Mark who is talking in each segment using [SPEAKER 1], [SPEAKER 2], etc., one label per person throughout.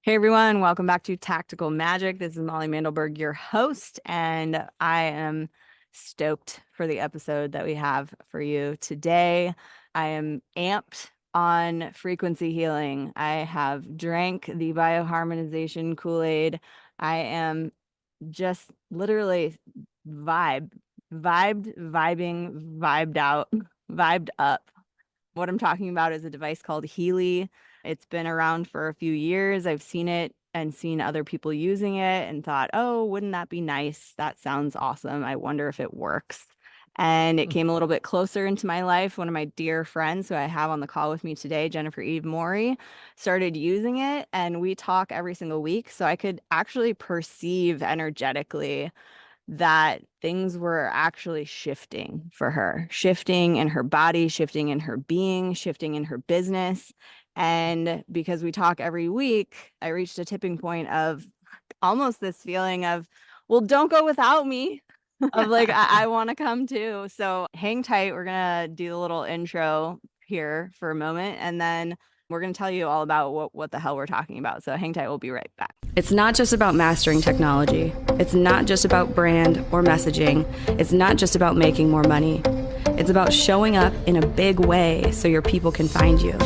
[SPEAKER 1] Hey everyone, welcome back to Tactical Magic. This is Molly Mandelberg, your host, and I am stoked for the episode that we have for you today. I am amped on frequency healing. I have drank the bioharmonization Kool-Aid. I am just literally vibed out, vibed up. What I'm talking about is a device called Healy. It's been around for a few years. I've seen it and seen other people using it and thought, oh, wouldn't that be nice? That sounds awesome. I wonder if it works. And it
[SPEAKER 2] Hmm.
[SPEAKER 1] came a little bit closer into my life. One of my dear friends who I have on the call with me today, Jennifer Eve Morey, started using it. And we talk every single week. So I could actually perceive energetically that things were actually shifting for her, shifting in her body, shifting in her being, shifting in her business. And because we talk every week, I reached a tipping point of almost this feeling of, well, don't go without me. Of like, I want to come too. So hang tight. We're going to do the little intro here for a moment. And then we're going to tell you all about what the hell we're talking about. So hang tight. We'll be right back. It's not just about mastering technology. It's not just about brand or messaging. It's not just about making more money. It's about showing up in a big way so your people can find you.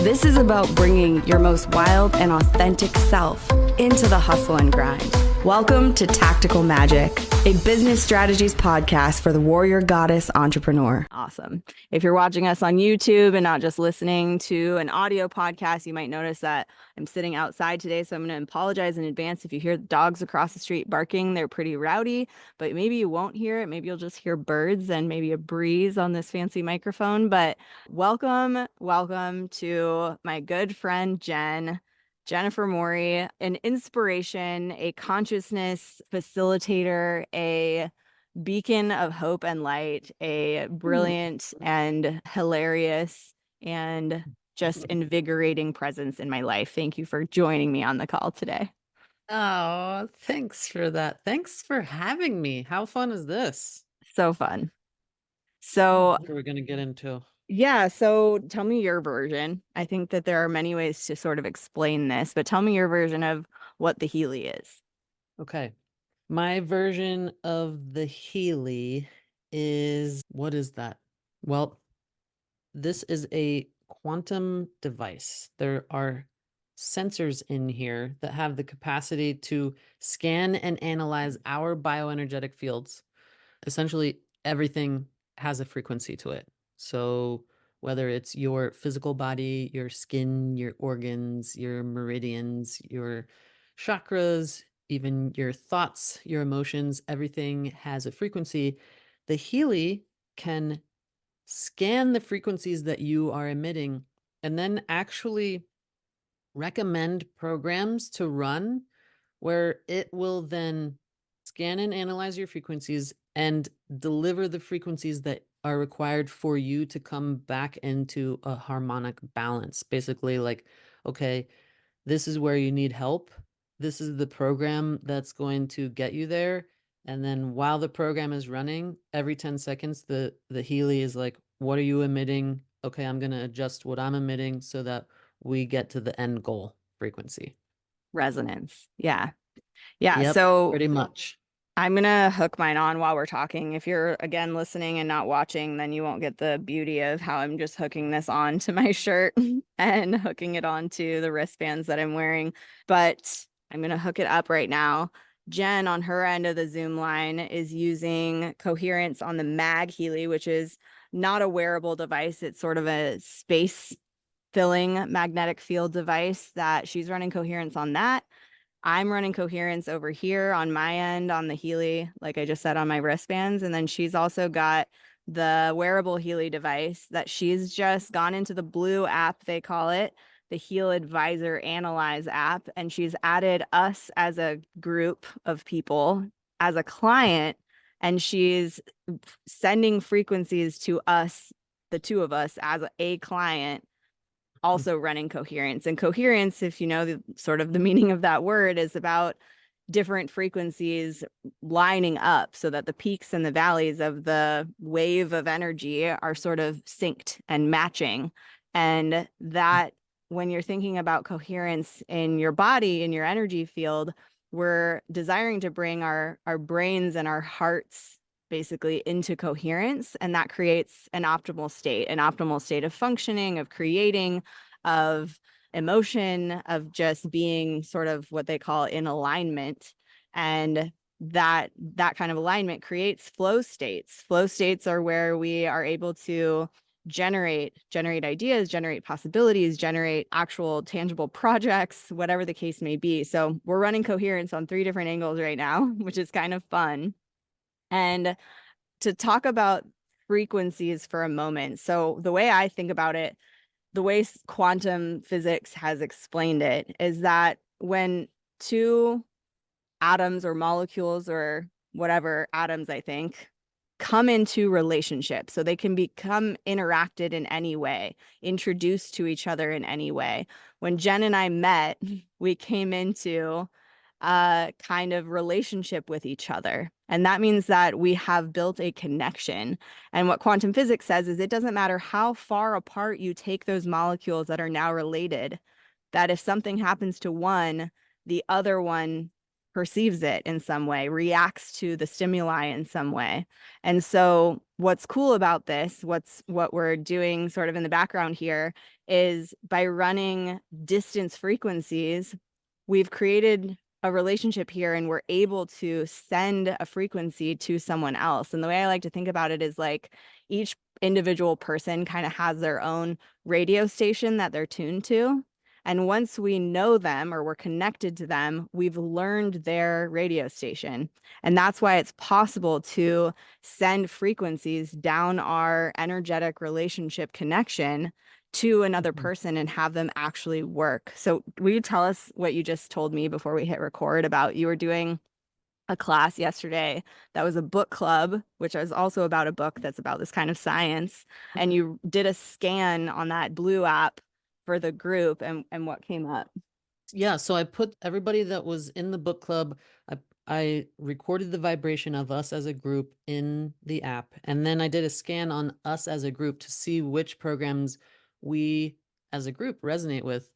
[SPEAKER 1] This is about bringing your most wild and authentic self into the hustle and grind. Welcome to Tactical Magic, a business strategies podcast for the warrior goddess entrepreneur. Awesome. If you're watching us on YouTube and not just listening to an audio podcast, you might notice that I'm sitting outside today. So I'm going to apologize in advance if you hear dogs across the street barking. They're pretty rowdy, but maybe you won't hear it. Maybe you'll just hear birds and maybe a breeze on this fancy microphone. But welcome to my good friend, Jennifer Morey, an inspiration, a consciousness facilitator, a beacon of hope and light, a brilliant and hilarious and just invigorating presence in my life. Thank you for joining me on the call today.
[SPEAKER 2] Oh, thanks for that. Thanks for having me. How fun is this?
[SPEAKER 1] So fun. So,
[SPEAKER 2] What are we going to get into?
[SPEAKER 1] yeah, so tell me your version. I think that there are many ways to sort of explain this, but tell me your version of what the Healy is.
[SPEAKER 2] Okay. My version of the Healy is what is that? Well, this is a quantum device. There are sensors in here that have the capacity to scan and analyze our bioenergetic fields. Essentially, everything has a frequency to it. So whether it's your physical body, your skin, your organs, your meridians, your chakras, even your thoughts, your emotions, everything has a frequency. The Healy can scan the frequencies that you are emitting and then actually recommend programs to run where it will then scan and analyze your frequencies and deliver the frequencies that are required for you to come back into a harmonic balance. Basically, like, okay, this is where you need help. This is the program that's going to get you there. And then while the program is running, every 10 seconds, the Healy is like, what are you emitting? Okay, I'm going to adjust what I'm emitting so that we get to the end goal frequency.
[SPEAKER 1] Resonance. Yeah. Yeah.
[SPEAKER 2] Yep,
[SPEAKER 1] So
[SPEAKER 2] pretty much.
[SPEAKER 1] I'm gonna hook mine on while we're talking. If you're again listening and not watching, then you won't get the beauty of how I'm just hooking this on to my shirt and hooking it onto the wristbands that I'm wearing. But I'm gonna hook it up right now. Jen on her end of the Zoom line is using coherence on the Mag Healy, which is not a wearable device. It's sort of a space filling magnetic field device that she's running coherence on that. I'm running coherence over here on my end on the Healy, like I just said, on my wristbands. And then she's also got the wearable Healy device that she's just gone into the blue app, they call it, the Heal Advisor Analyze app. And she's added us as a group of people as a client. And she's sending frequencies to us, the two of us, as a client also running coherence. And coherence, if you know the sort of the meaning of that word, is about different frequencies lining up so that the peaks and the valleys of the wave of energy are sort of synced and matching. And that when you're thinking about coherence in your body, in your energy field, we're desiring to bring our brains and our hearts basically into coherence, and that creates an optimal state of functioning, of creating, of emotion, of just being sort of what they call in alignment. And that kind of alignment creates flow states. Flow states are where we are able to generate ideas, generate possibilities, generate actual tangible projects, whatever the case may be. So we're running coherence on three different angles right now, which is kind of fun. And to talk about frequencies for a moment. So the way I think about it, the way quantum physics has explained it is that when two atoms or molecules or whatever atoms, I think, come into relationship. So they can become interacted in any way, introduced to each other in any way. When Jen and I met, we came into a kind of relationship with each other. And that means that we have built a connection. And what quantum physics says is it doesn't matter how far apart you take those molecules that are now related, that if something happens to one, the other one perceives it in some way, reacts to the stimuli in some way. And so what's cool about this, what we're doing sort of in the background here is by running distance frequencies, we've created a relationship here and we're able to send a frequency to someone else. And the way I like to think about it is like each individual person kind of has their own radio station that they're tuned to. And once we know them or we're connected to them, we've learned their radio station. And that's why it's possible to send frequencies down our energetic relationship connection to another
[SPEAKER 2] Mhm.
[SPEAKER 1] person and have them actually work. So, will you tell us what you just told me before we hit record about you were doing a class yesterday that was a book club, which is also about a book that's about this kind of science. And you did a scan on that blue app for the group and what came up.
[SPEAKER 2] Yeah, so I put everybody that was in the book club, I recorded the vibration of us as a group in the app, and then I did a scan on us as a group to see which programs we as a group resonate with.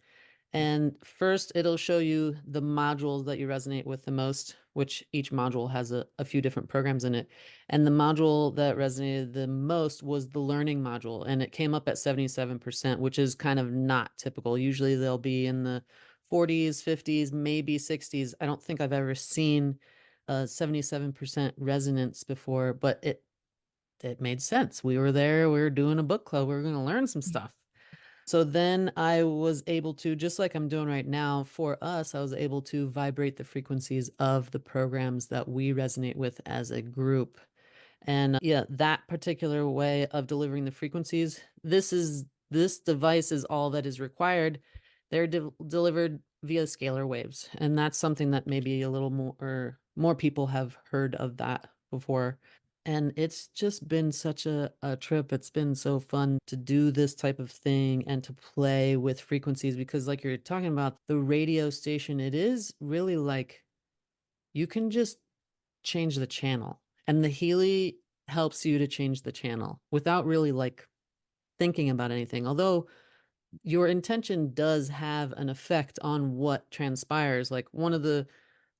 [SPEAKER 2] And first, it'll show you the modules that you resonate with the most, which each module has a few different programs in it. And the module that resonated the most was the learning module, and it came up at 77%, which is kind of not typical. Usually they'll be in the 40s, 50s, maybe 60s. I don't think I've ever seen a 77% resonance before, but it made sense. We were there, we were doing a book club, we were going to learn some stuff. So then I was able to, just like I'm doing right now, for us, I was able to vibrate the frequencies of the programs that we resonate with as a group. And yeah, that particular way of delivering the frequencies, this device is all that is required. They're delivered via scalar waves, and that's something that maybe a little more or more people have heard of that before. And it's just been such a trip. It's been so fun to do this type of thing and to play with frequencies because, like you're talking about, the radio station, it is really like you can just change the channel. And the Healy helps you to change the channel without really like thinking about anything. Although your intention does have an effect on what transpires. Like one of the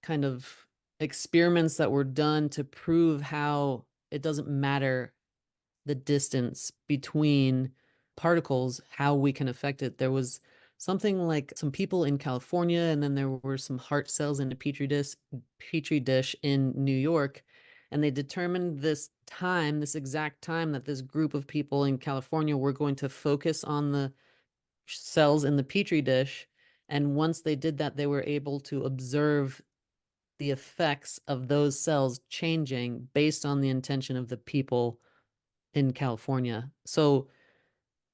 [SPEAKER 2] kind of experiments that were done to prove how it doesn't matter the distance between particles, how we can affect it. There was something like some people in California, and then there were some heart cells in a petri dish in New York, and they determined this time, this exact time that this group of people in California were going to focus on the cells in the petri dish. And once they did that, they were able to observe the effects of those cells changing based on the intention of the people in California. So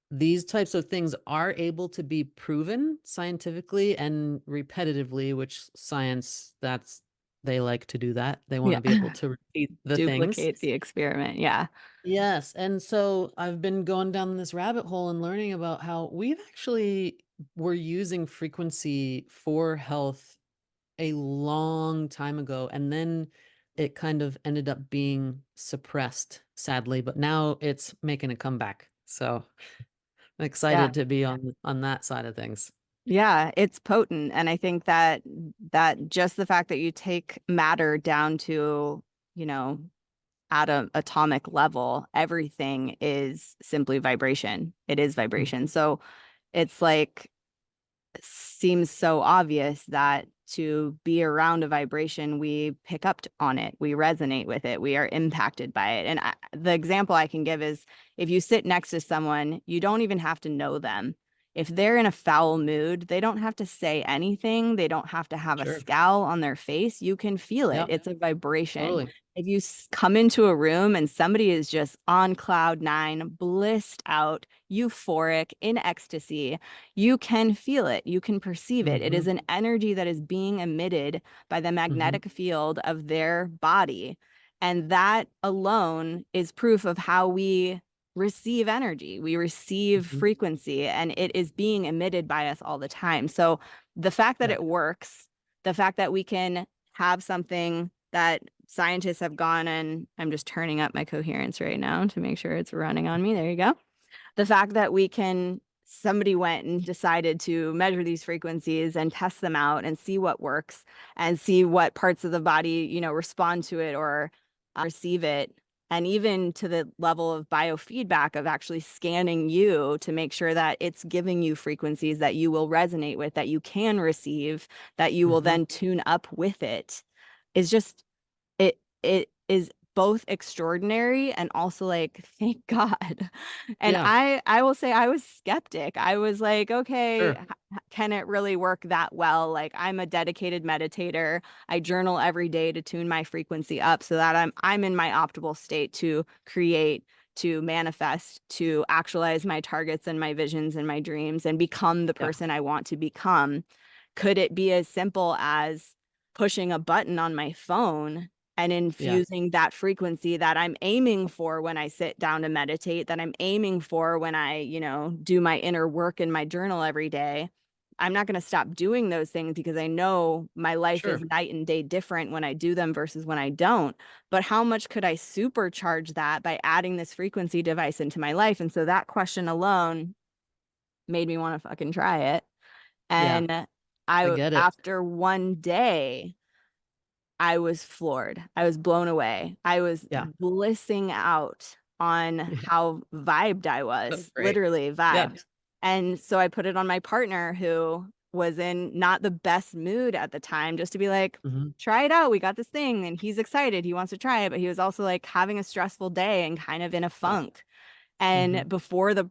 [SPEAKER 2] these types of things are able to be proven scientifically and repetitively, which science, that's they like to do that. They want
[SPEAKER 1] Yeah.
[SPEAKER 2] to be able to repeat the things.
[SPEAKER 1] Duplicate the experiment. Yeah.
[SPEAKER 2] Yes, and so I've been going down this rabbit hole and learning about how we've actually were using frequency for health a long time ago, and then it kind of ended up being suppressed, sadly, but now it's making a comeback. So
[SPEAKER 1] Yeah.
[SPEAKER 2] excited to be on that side of things.
[SPEAKER 1] Yeah, it's potent. And I think that just the fact that you take matter down to, you know, at a atomic level, everything is simply vibration. It is vibration.
[SPEAKER 2] Mhm.
[SPEAKER 1] So it's like seems so obvious that to be around a vibration, we pick up on it, we resonate with it, we are impacted by it. And the example I can give is if you sit next to someone, you don't even have to know them. If they're in a foul mood, they don't have to say anything. They don't have to have a
[SPEAKER 2] Sure.
[SPEAKER 1] scowl on their face. You can feel it.
[SPEAKER 2] Yep.
[SPEAKER 1] It's a vibration.
[SPEAKER 2] Totally.
[SPEAKER 1] If you come into a room and somebody is just on cloud nine, blissed out, euphoric, in ecstasy, you can feel it. You can perceive it. It is
[SPEAKER 2] Mhm.
[SPEAKER 1] an energy that is being emitted by the
[SPEAKER 2] Mhm.
[SPEAKER 1] magnetic field of their body. And that alone is proof of how we receive energy. We receive
[SPEAKER 2] Mhm.
[SPEAKER 1] frequency, and it is being emitted by us all the time. So the fact that
[SPEAKER 2] Yeah.
[SPEAKER 1] it works, the fact that we can have something that scientists have gone, and I'm just turning up my coherence right now to make sure it's running on me. There you go. The fact that we can somebody went and decided to measure these frequencies and test them out and see what works and see what parts of the body, respond to it or receive it. And even to the level of biofeedback of actually scanning you to make sure that it's giving you frequencies that you will resonate with, that you can receive, that you will
[SPEAKER 2] Mhm.
[SPEAKER 1] then tune up with it, is just it is both extraordinary and also like thank God. And
[SPEAKER 2] Yeah.
[SPEAKER 1] I will say I was skeptic. I was like, okay,
[SPEAKER 2] Sure.
[SPEAKER 1] can it really work that well? Like I'm a dedicated meditator. I journal every day to tune my frequency up so that I'm in my optimal state to create, to manifest, to actualize my targets and my visions and my dreams and become the
[SPEAKER 2] Yeah.
[SPEAKER 1] person I want to become. Could it be as simple as pushing a button on my phone and
[SPEAKER 2] Yeah.
[SPEAKER 1] infusing that frequency that I'm aiming for when I sit down to meditate, that I'm aiming for when I, do my inner work in my journal every day? I'm not going to stop doing those things because I know my life is
[SPEAKER 2] Sure.
[SPEAKER 1] night and day different when I do them versus when I don't. But how much could I supercharge that by adding this frequency device into my life? And so that question alone made me want to fucking try it.
[SPEAKER 2] Yeah.
[SPEAKER 1] And
[SPEAKER 2] I get it.
[SPEAKER 1] after one day, I was floored. I was blown away. I was
[SPEAKER 2] Yeah.
[SPEAKER 1] blissing out on
[SPEAKER 2] Yeah.
[SPEAKER 1] how vibed I
[SPEAKER 2] So
[SPEAKER 1] was,
[SPEAKER 2] great.
[SPEAKER 1] literally
[SPEAKER 2] Yeah.
[SPEAKER 1] vibed. And so I put it on my partner who was in not the best mood at the time, just to be like,
[SPEAKER 2] Mhm.
[SPEAKER 1] try it out. We got this thing. And he's excited. He wants to try it. But he was also like having a stressful day and kind of in a
[SPEAKER 2] Yeah.
[SPEAKER 1] funk. And
[SPEAKER 2] Mhm.
[SPEAKER 1] before the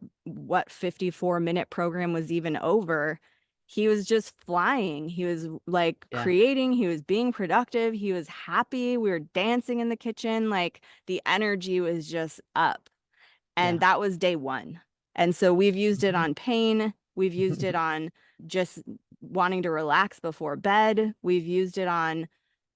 [SPEAKER 1] 54-minute program was even over, he was just flying. He was like
[SPEAKER 2] Yeah.
[SPEAKER 1] creating, he was being productive, he was happy. We were dancing in the kitchen. Like the energy was just up. And
[SPEAKER 2] Yeah.
[SPEAKER 1] that was day one. And so we've used it
[SPEAKER 2] Mhm.
[SPEAKER 1] on pain. We've used it on just wanting to relax before bed. We've used it on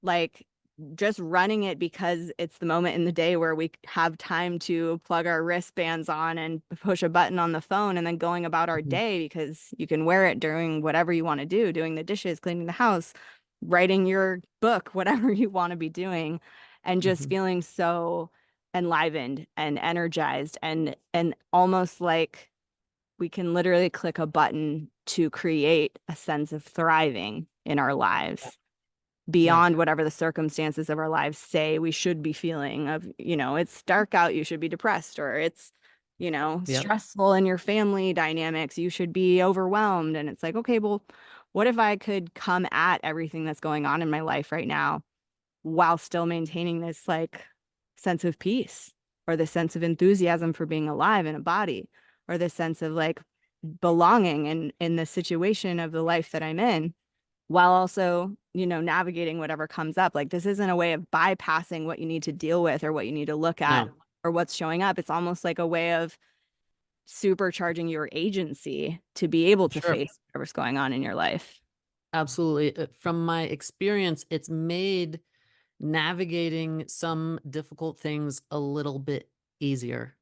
[SPEAKER 1] like just running it because it's the moment in the day where we have time to plug our wristbands on and push a button on the phone and then going about our
[SPEAKER 2] Mhm.
[SPEAKER 1] day because you can wear it during whatever you want to do, doing the dishes, cleaning the house, writing your book, whatever you want to be doing, and just
[SPEAKER 2] Mhm.
[SPEAKER 1] feeling so enlivened and energized and almost like we can literally click a button to create a sense of thriving in our
[SPEAKER 2] Yeah.
[SPEAKER 1] lives
[SPEAKER 2] Yeah.
[SPEAKER 1] beyond whatever the circumstances of our lives say we should be feeling of, it's dark out, you should be depressed, or it's,
[SPEAKER 2] Yep.
[SPEAKER 1] stressful in your family dynamics, you should be overwhelmed. And it's like, okay, well, what if I could come at everything that's going on in my life right now while still maintaining this like sense of peace or the sense of enthusiasm for being alive in a body or the sense of like belonging in the situation of the life that I'm in while also, navigating whatever comes up. Like this isn't a way of bypassing what you need to deal with or what you need to look at
[SPEAKER 2] No.
[SPEAKER 1] or what's showing up. It's almost like a way of supercharging your agency to be able to
[SPEAKER 2] Sure.
[SPEAKER 1] face whatever's going on in your life.
[SPEAKER 2] Absolutely. From my experience, it's made navigating some difficult things a little bit easier.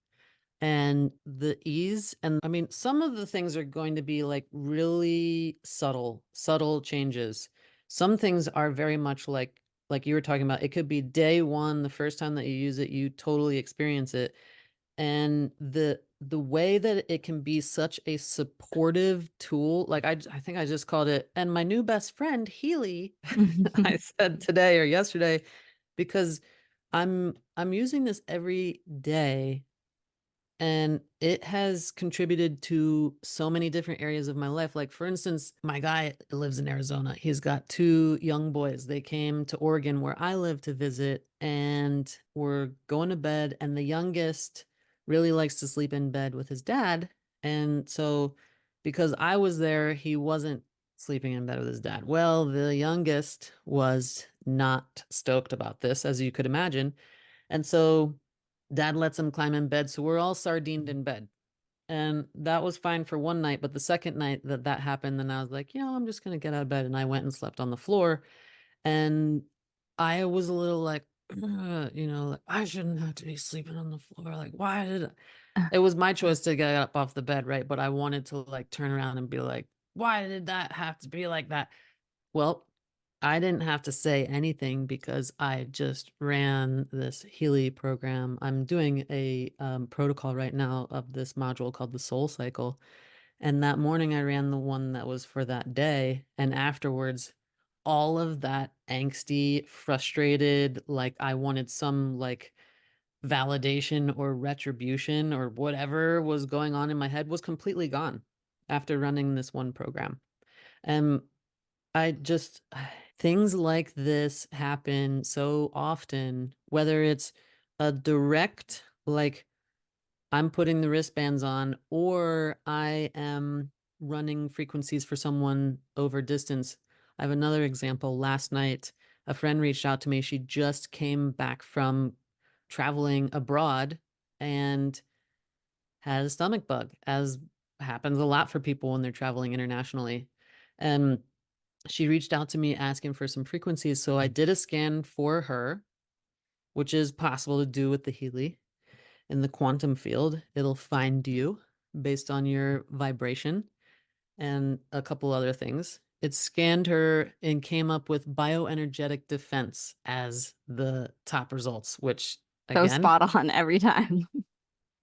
[SPEAKER 2] And the ease, and I mean, some of the things are going to be like really subtle changes. Some things are very much like you were talking about. It could be day one, the first time that you use it, you totally experience it. And the way that it can be such a supportive tool, like I think I just called it, and my new best friend, Healy, I said today or yesterday, because I'm using this every day and it has contributed to so many different areas of my life. Like, for instance, my guy lives in Arizona. He's got two young boys. They came to Oregon, where I live, to visit, and we're going to bed. And the youngest really likes to sleep in bed with his dad. And so, because I was there, he wasn't sleeping in bed with his dad. Well, the youngest was not stoked about this, as you could imagine. And so dad lets him climb in bed. So we're all sardined in bed. And that was fine for one night. But the second night that that happened, then I was like, I'm just going to get out of bed. And I went and slept on the floor. And I was a little like, like, I shouldn't have to be sleeping on the floor. Like, why did it was my choice to get up off the bed, right? But I wanted to like turn around and be like, why did that have to be like that? Well, I didn't have to say anything because I just ran this Healy program. I'm doing a protocol right now of this module called the Soul Cycle. And that morning I ran the one that was for that day. And afterwards, all of that angsty, frustrated, like I wanted some like validation or retribution or whatever was going on in my head was completely gone after running this one program. And I just things like this happen so often, whether it's a direct, like I'm putting the wristbands on, or I am running frequencies for someone over distance. I have another example. Last night, a friend reached out to me. She just came back from traveling abroad and had a stomach bug, as happens a lot for people when they're traveling internationally. And she reached out to me asking for some frequencies. So I did a scan for her, which is possible to do with the Healy in the quantum field. It'll find you based on your vibration and a couple other things. It scanned her and came up with bioenergetic defense as the top results, which
[SPEAKER 1] So
[SPEAKER 2] again
[SPEAKER 1] spot on every time.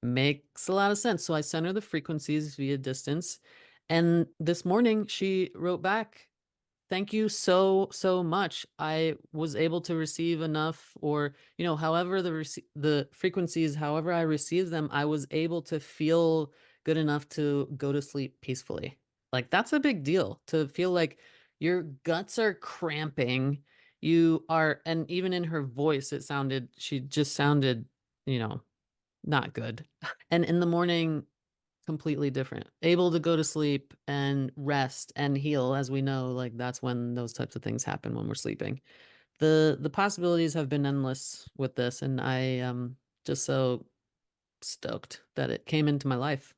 [SPEAKER 2] makes a lot of sense. So I sent her the frequencies via distance. And this morning she wrote back, thank you so, so much. I was able to receive enough, or, however the frequencies, however I received them, I was able to feel good enough to go to sleep peacefully. Like, that's a big deal, to feel like your guts are cramping. You are, and even in her voice, she just sounded, you know, not good. And in the morning, completely different. Able to go to sleep and rest and heal, as we know, like that's when those types of things happen when we're sleeping. The possibilities have been endless with this, and I am just so stoked that it came into my life.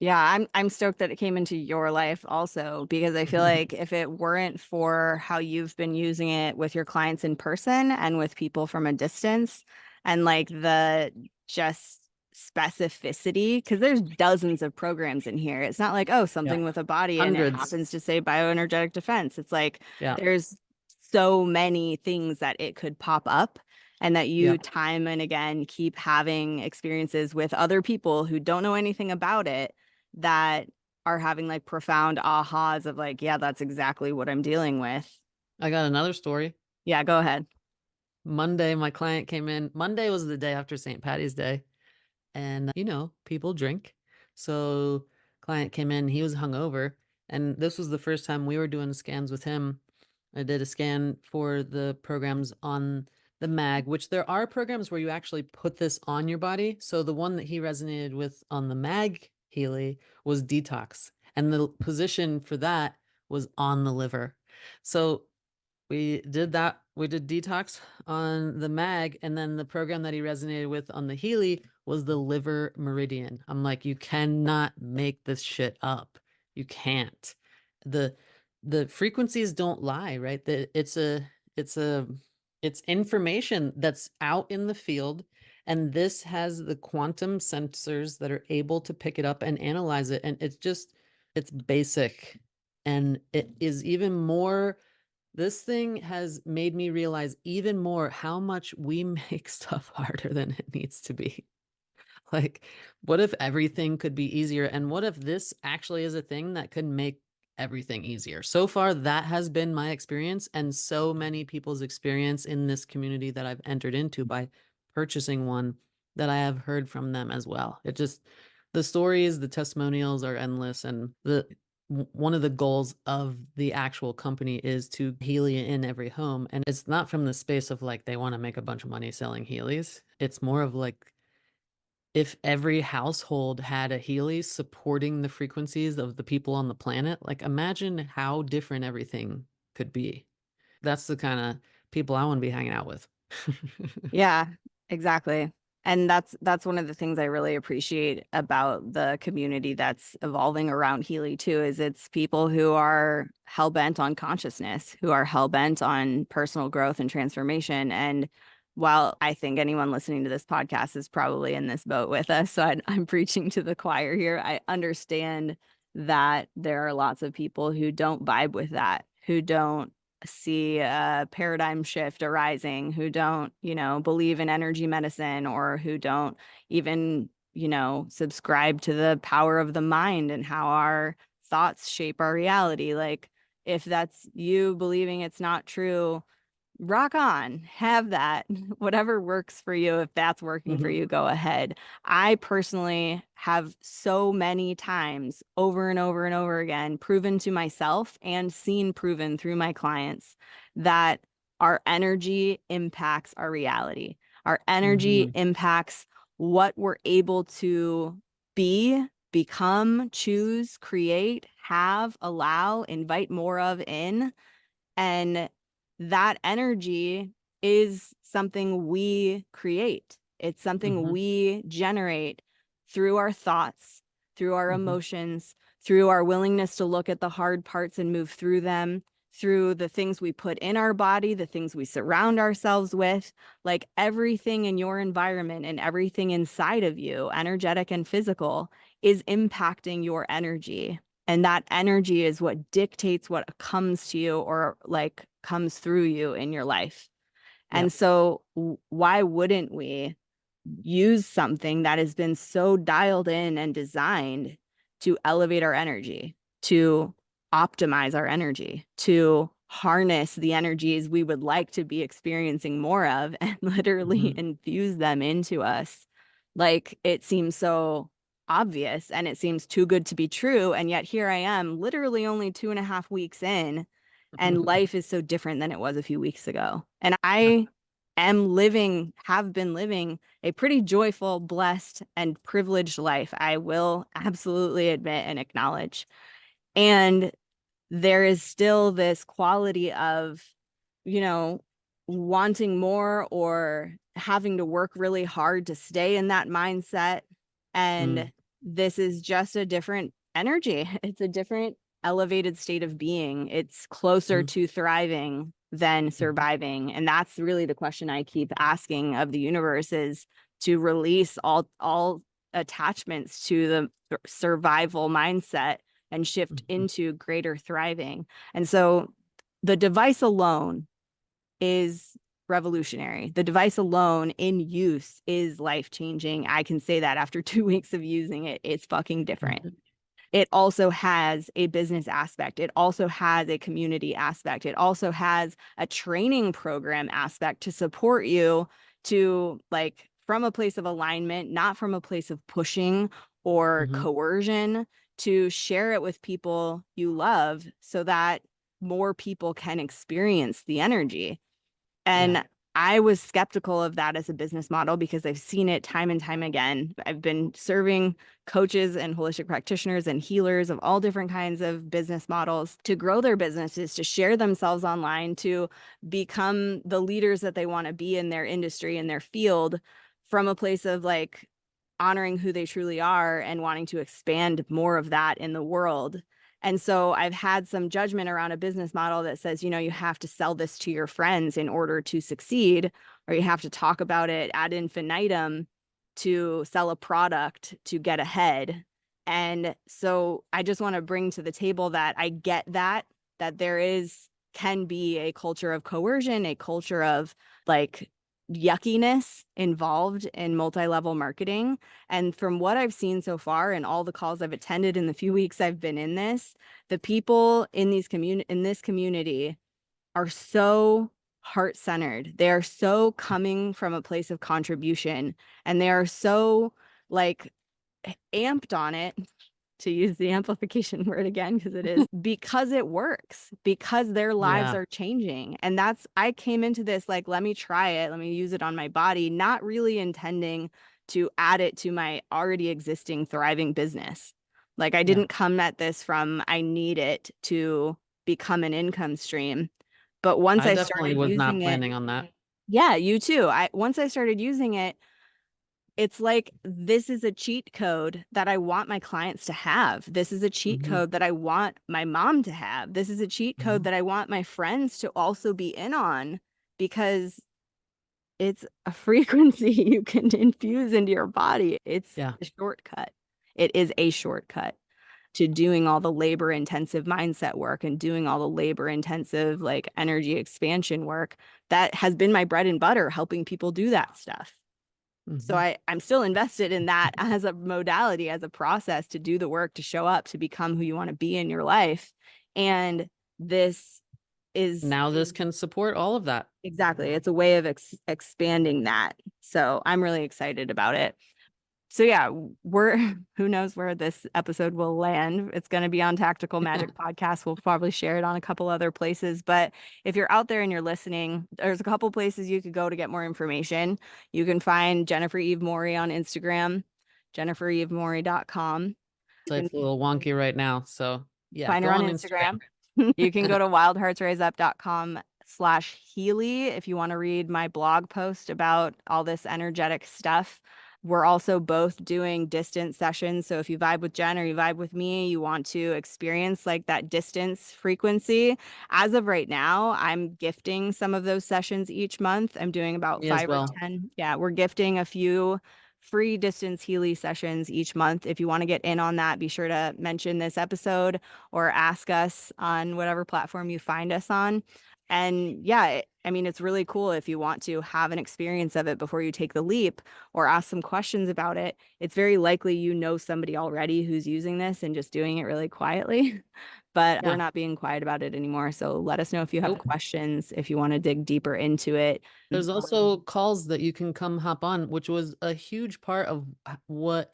[SPEAKER 1] Yeah, I'm stoked that it came into your life also, because I feel like if it weren't for how you've been using it with your clients in person and with people from a distance, and like the just specificity, because there's dozens of programs in here. It's not like, oh,
[SPEAKER 2] Yeah.
[SPEAKER 1] something with a body and it
[SPEAKER 2] Hundreds.
[SPEAKER 1] happens to say bioenergetic defense. It's like
[SPEAKER 2] Yeah.
[SPEAKER 1] there's so many things that it could pop up, and that you
[SPEAKER 2] Yep.
[SPEAKER 1] time and again keep having experiences with other people who don't know anything about it, that are having like profound ahas of like, yeah, that's exactly what I'm dealing with.
[SPEAKER 2] I got another story.
[SPEAKER 1] Yeah, go ahead.
[SPEAKER 2] Monday, my client came in. Monday was the day after St. Patty's Day. And people drink. So client came in, he was hungover, and this was the first time we were doing scans with him. I did a scan for the programs on the mag, which there are programs where you actually put this on your body. So the one that he resonated with on the mag Healy was detox, and the position for that was on the liver. So we did that. We did detox on the mag, and then the program that he resonated with on the Healy was the liver meridian. I'm like, you cannot make this shit up. You can't. The the frequencies don't lie, right? It's it's information that's out in the field, and this has the quantum sensors that are able to pick it up and analyze it. And it's basic. And it is even more, this thing has made me realize even more how much we make stuff harder than it needs to be. Like, what if everything could be easier? And what if this actually is a thing that could make everything easier? So far, that has been my experience and so many people's experience in this community that I've entered into by purchasing one, that I have heard from them as well. It just, the stories, the testimonials are endless. And one of the goals of the actual company is to Healy in every home. And it's not from the space of like they want to make a bunch of money selling Healys. It's more of like, if every household had a Healy supporting the frequencies of the people on the planet, like, imagine how different everything could be. That's the kinda people I wanna be hanging out with.
[SPEAKER 1] Yeah, exactly. And that's one of the things I really appreciate about the community that's evolving around Healy too, is it's people who are hell bent on consciousness, who are hell bent on personal growth and transformation. And while I think anyone listening to this podcast is probably in this boat with us, so I'm preaching to the choir here. I understand that there are lots of people who don't vibe with that, who don't see a paradigm shift arising, who don't, believe in energy medicine, or who don't even, subscribe to the power of the mind and how our thoughts shape our reality. Like, if that's you believing it's not true, rock on, have that. Whatever works for you, if that's working for
[SPEAKER 2] Mhm,
[SPEAKER 1] you, go ahead. I personally have so many times over and over and over again proven to myself and seen proven through my clients that our energy impacts our reality. Our energy
[SPEAKER 2] mhm,
[SPEAKER 1] impacts what we're able to be, become, choose, create, have, allow, invite more of in. And that energy is something we create. It's something
[SPEAKER 2] mhm,
[SPEAKER 1] we generate through our thoughts, through our
[SPEAKER 2] mhm,
[SPEAKER 1] emotions, through our willingness to look at the hard parts and move through them, through the things we put in our body, the things we surround ourselves with. Like, everything in your environment and everything inside of you, energetic and physical, is impacting your energy. And that energy is what dictates what comes to you, or like comes through you in your life. And
[SPEAKER 2] yep,
[SPEAKER 1] so why wouldn't we use something that has been so dialed in and designed to elevate our energy, to optimize our energy, to harness the energies we would like to be experiencing more of, and literally
[SPEAKER 2] mhm,
[SPEAKER 1] infuse them into us? Like, it seems so obvious and it seems too good to be true. And yet here I am, literally only 2.5 weeks in, and life is so different than it was a few weeks ago. And I have been living a pretty joyful, blessed, and privileged life. I will absolutely admit and acknowledge. And there is still this quality of, you know, wanting more, or having to work really hard to stay in that mindset.
[SPEAKER 2] mm,
[SPEAKER 1] And this is just a different energy. It's a different elevated state of being. It's closer
[SPEAKER 2] mm,
[SPEAKER 1] to thriving than
[SPEAKER 2] mhm,
[SPEAKER 1] surviving. And that's really the question I keep asking of the universe, is to release all attachments to the survival mindset and shift
[SPEAKER 2] mhm,
[SPEAKER 1] into greater thriving. And so the device alone is revolutionary. The device alone in use is life changing. I can say that after 2 weeks of using it, it's fucking different.
[SPEAKER 2] mhm,
[SPEAKER 1] It also has a business aspect. It also has a community aspect. It also has a training program aspect to support you to, like, from a place of alignment, not from a place of pushing or
[SPEAKER 2] mhm,
[SPEAKER 1] coercion, to share it with people you love so that more people can experience the energy.
[SPEAKER 2] yeah,
[SPEAKER 1] And I was skeptical of that as a business model because I've seen it time and time again. I've been serving coaches and holistic practitioners and healers of all different kinds of business models to grow their businesses, to share themselves online, to become the leaders that they want to be in their industry, in their field, from a place of like honoring who they truly are and wanting to expand more of that in the world. And so I've had some judgment around a business model that says, you have to sell this to your friends in order to succeed, or you have to talk about it ad infinitum to sell a product to get ahead. And so I just want to bring to the table that I get that there can be a culture of coercion, a culture of like yuckiness involved in multi-level marketing. And from what I've seen so far and all the calls I've attended in the few weeks I've been in this, the people in this community are so heart-centered. They are so coming from a place of contribution, and they are so like amped on it, to use the amplification word again, because it works, because their lives
[SPEAKER 2] Yeah.
[SPEAKER 1] are changing. And that's, I came into this like, let me try it, let me use it on my body, not really intending to add it to my already existing thriving business. Like, I
[SPEAKER 2] Yeah.
[SPEAKER 1] didn't come at this from, I need it to become an income stream. But once
[SPEAKER 2] I
[SPEAKER 1] I
[SPEAKER 2] definitely
[SPEAKER 1] started
[SPEAKER 2] was not
[SPEAKER 1] using it,
[SPEAKER 2] planning on that.
[SPEAKER 1] yeah, you too. Once I started using it, it's like, this is a cheat code that I want my clients to have. This is a cheat
[SPEAKER 2] Mhm.
[SPEAKER 1] code that I want my mom to have. This is a cheat code
[SPEAKER 2] Mhm.
[SPEAKER 1] that I want my friends to also be in on, because it's a frequency you can infuse into your body. It's
[SPEAKER 2] Yeah.
[SPEAKER 1] a shortcut. It is a shortcut to doing all the labor intensive mindset work and doing all the labor intensive like energy expansion work that has been my bread and butter, helping people do that stuff. So
[SPEAKER 2] Mhm.
[SPEAKER 1] I'm still invested in that as a modality, as a process to do the work, to show up, to become who you want to be in your life. And this is
[SPEAKER 2] Now this can support all of that.
[SPEAKER 1] exactly, it's a way of expanding that. So I'm really excited about it. So yeah, we're who knows where this episode will land. It's going to be on Tactical Magic Podcast. We'll probably share it on a couple other places. But if you're out there and you're listening, there's a couple places you could go to get more information. You can find Jennifer Eve Morey on Instagram, jennifereveMorey.com. You
[SPEAKER 2] So
[SPEAKER 1] can
[SPEAKER 2] it's a little wonky right now. So yeah,
[SPEAKER 1] find her
[SPEAKER 2] go
[SPEAKER 1] on
[SPEAKER 2] on Instagram.
[SPEAKER 1] Instagram. You can go to wildheartsraiseup.com/Healy if you want to read my blog post about all this energetic stuff. We're also both doing distance sessions. So if you vibe with Jen or you vibe with me, you want to experience like that distance frequency. As of right now, I'm gifting some of those sessions each month. I'm doing about
[SPEAKER 2] Me as
[SPEAKER 1] five or
[SPEAKER 2] well.
[SPEAKER 1] 10. Yeah, we're gifting a few free distance Healy sessions each month. If you want to get in on that, be sure to mention this episode or ask us on whatever platform you find us on. And yeah, I mean, it's really cool if you want to have an experience of it before you take the leap or ask some questions about it. It's very likely you know somebody already who's using this and just doing it really quietly. But we're
[SPEAKER 2] Yeah.
[SPEAKER 1] not being quiet about it anymore. So let us know if you have
[SPEAKER 2] Nope.
[SPEAKER 1] questions, if you want to dig deeper into it.
[SPEAKER 2] There's also calls that you can come hop on, which was a huge part of what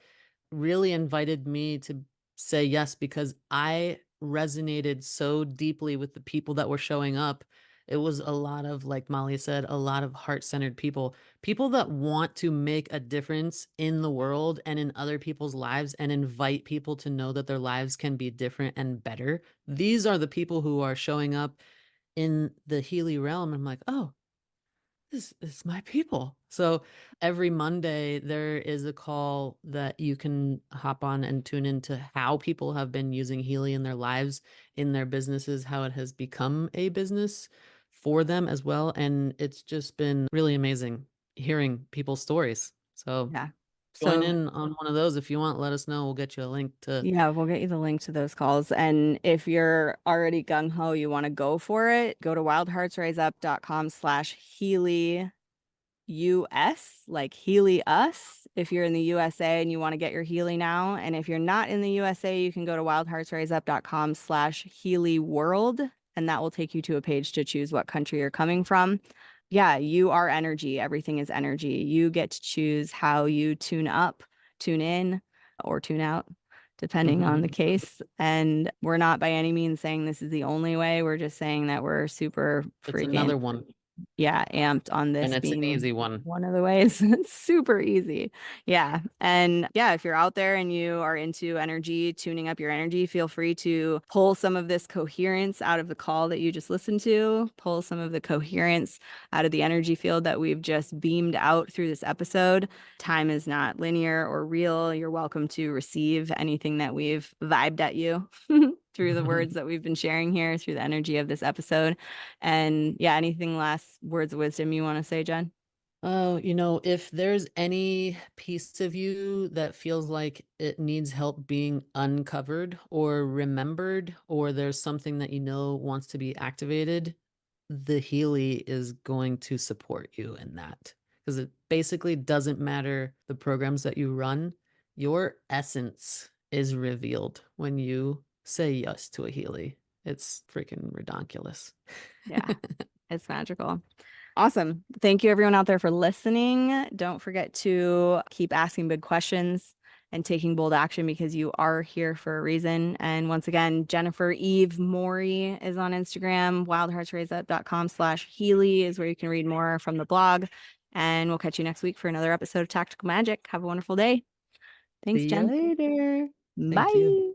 [SPEAKER 2] really invited me to say yes, because I resonated so deeply with the people that were showing up. It was a lot of, like Molly said, a lot of heart-centered people, people that want to make a difference in the world and in other people's lives and invite people to know that their lives can be different and better. These are the people who are showing up in the Healy realm. I'm like, oh, this is my people. So every Monday there is a call that you can hop on and tune into how people have been using Healy in their lives, in their businesses, how it has become a business for them as well. And it's just been really amazing hearing people's stories. So
[SPEAKER 1] Yeah.
[SPEAKER 2] join
[SPEAKER 1] So
[SPEAKER 2] in on one of those if you want. Let us know. We'll get you a link to.
[SPEAKER 1] yeah, we'll get you the link to those calls. And if you're already gung ho, you want to go for it, go to wildheartsraiseup.com/Healy US, like Healy Us, if you're in the USA and you want to get your Healy now. And if you're not in the USA, you can go to wildheartsraiseup.com/Healy World, and that will take you to a page to choose what country you're coming from. Yeah, you are energy. Everything is energy. You get to choose how you tune up, tune in, or tune out, depending on the case. And we're not by any means saying this is the only way. We're just saying that we're super
[SPEAKER 2] It's
[SPEAKER 1] freaking,
[SPEAKER 2] another one,
[SPEAKER 1] yeah, amped on
[SPEAKER 2] and
[SPEAKER 1] this
[SPEAKER 2] it's an
[SPEAKER 1] being
[SPEAKER 2] easy one.
[SPEAKER 1] one of the ways. It's super easy. Yeah. And yeah, if you're out there and you are into energy, tuning up your energy, feel free to pull some of this coherence out of the call that you just listened to, pull some of the coherence out of the energy field that we've just beamed out through this episode. Time is not linear or real. You're welcome to receive anything that we've vibed at you through the words that we've been sharing here, through the energy of this episode. And yeah, anything last words of wisdom you want to say, Jen?
[SPEAKER 2] Oh, if there's any piece of you that feels like it needs help being uncovered or remembered, or there's something that wants to be activated, the Healy is going to support you in that. because it basically doesn't matter the programs that you run. Your essence is revealed when you say yes to a Healy. It's freaking redonkulous.
[SPEAKER 1] Yeah, it's magical. Awesome. Thank you, everyone out there, for listening. Don't forget to keep asking big questions and taking bold action because you are here for a reason. And once again, Jennifer Eve Morey is on Instagram. wildheartsraiseup.com/Healy is where you can read more from the blog. And we'll catch you next week for another episode of Tactical Magic. Have a wonderful day. Thanks,
[SPEAKER 2] See you
[SPEAKER 1] Jen.
[SPEAKER 2] later. Thank you.
[SPEAKER 1] Bye.